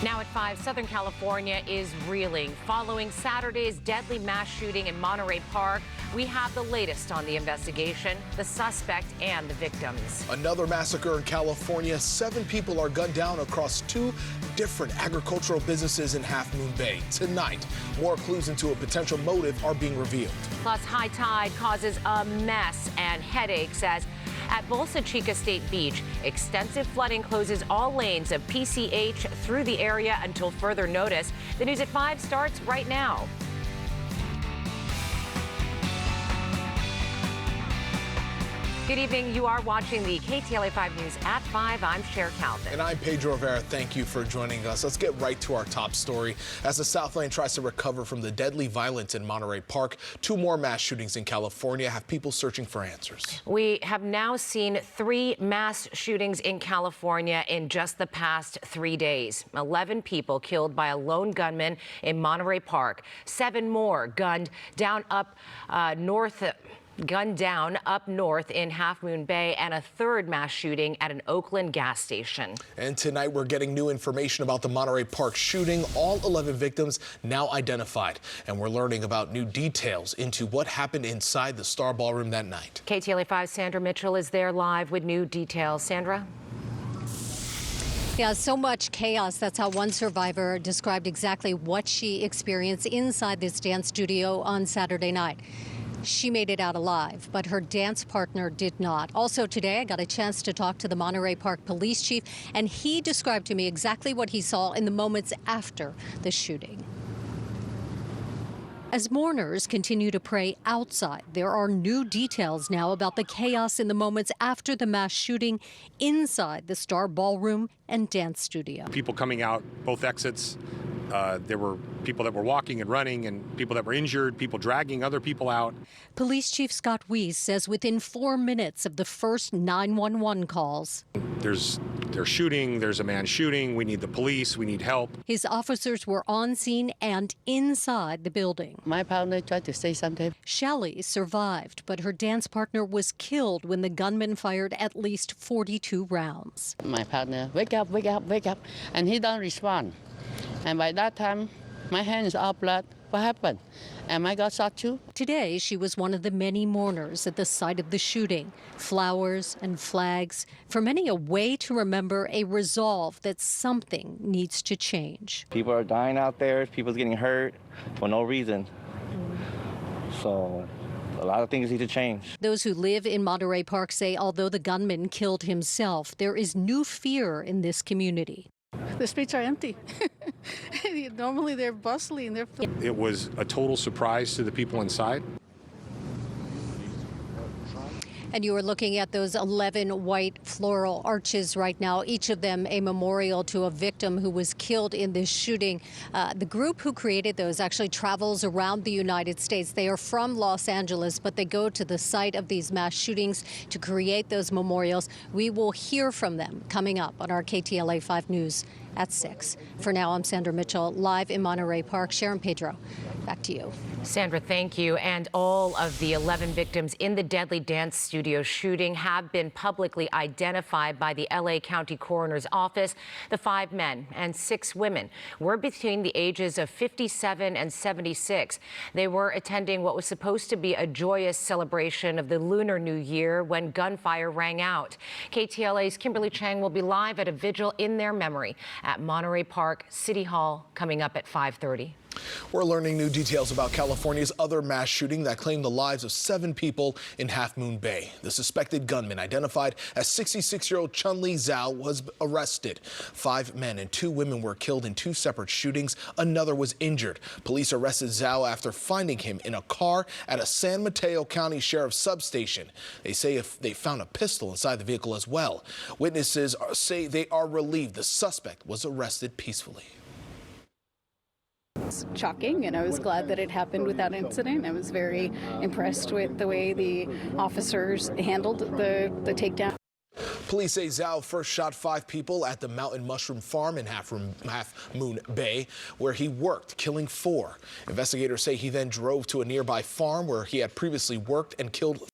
Now at 5, Southern California is reeling. Following Saturday's deadly mass shooting in Monterey Park, we have the latest on the investigation, the suspect, and the victims. Another massacre in California. 7 people are gunned down across 2 different agricultural businesses in Half Moon Bay. Tonight, more clues into a potential motive are being revealed. Plus, high tide causes a mess and headaches as at Bolsa Chica State Beach, extensive flooding closes all lanes of PCH through the area until further notice. The News at 5 starts right now. Good evening. You are watching the KTLA 5 News at 5. I'm Cher Calvin. And I'm Pedro Rivera. Thank you for joining us. Let's get right to our top story. As the Southland tries to recover from the deadly violence in Monterey Park, 2 more mass shootings in California have people searching for answers. We have now seen 3 mass shootings in California in just the past 3 days. 11 people killed by a lone gunman in Monterey Park. 7 more gunned down up north in Half Moon Bay, and a 3rd mass shooting at an Oakland gas station. And tonight we're getting new information about the Monterey Park shooting. All 11 victims now identified, and we're learning about new details into what happened inside the Star Ballroom that night. KTLA 5's Sandra Mitchell is there live with new details. Sandra? Yeah, so much chaos. That's how one survivor described exactly what she experienced inside this dance studio on Saturday night. She made it out alive, but her dance partner did not. Also today, I got a chance to talk to the Monterey Park police chief, and he described to me exactly what he saw in the moments after the shooting. As mourners continue to pray outside, there are new details now about the chaos in the moments after the mass shooting inside the Star Ballroom and Dance Studio. People coming out both exits. There were people that were walking and running and people that were injured, people dragging other people out. Police Chief Scott Weiss says within 4 minutes of the first 911 calls, There's shooting, there's a man shooting, we need the police, we need help. his officers were on scene and inside the building. My partner tried to say something. Shelley survived, but her dance partner was killed when the gunman fired at least 42 rounds. My partner, wake up, wake up, wake up, and he don't respond. And by that time, my hand is all blood. What happened? Am I got shot too? Today, she was one of the many mourners at the site of the shooting. Flowers and flags, for many a way to remember, a resolve that something needs to change. People are dying out there, people's getting hurt for no reason. So a lot of things need to change. Those who live in Monterey Park say although the gunman killed himself, there is new fear in this community. The streets are empty. Normally they're bustling. It was a total surprise to the people inside. And you are looking at those 11 white floral arches right now, each of them a memorial to a victim who was killed in this shooting. The group who created those actually travels around the United States. They are from Los Angeles, but they go to the site of these mass shootings to create those memorials. We will hear from them coming up on our KTLA 5 News at 6. For now, I'm Sandra Mitchell, live in Monterey Park. Sharon Pedro, back to you. Sandra, thank you. And all of the 11 victims in the deadly dance studio shooting have been publicly identified by the LA County Coroner's Office. The 5 men and 6 women were between the ages of 57 and 76. They were attending what was supposed to be a joyous celebration of the Lunar New Year when gunfire rang out. KTLA's Kimberly Chang will be live at a vigil in their memory at Monterey Park City Hall coming up at 5:30. We're learning new details about California's other mass shooting that claimed the lives of 7 people in Half Moon Bay. The suspected gunman, identified as 66-year-old Chun-Li Zhao, was arrested. 5 men and 2 women were killed in 2 separate shootings. Another was injured. Police arrested Zhao after finding him in a car at a San Mateo County Sheriff's substation. They say they found a pistol inside the vehicle as well. Witnesses say they are relieved the suspect was arrested peacefully. It's shocking, and I was glad that it happened without incident. I was very impressed with the way the officers handled the takedown. Police say Zhao first shot 5 people at the Mountain Mushroom Farm in Half Moon Bay, where he worked, killing 4. Investigators say he then drove to a nearby farm where he had previously worked and killed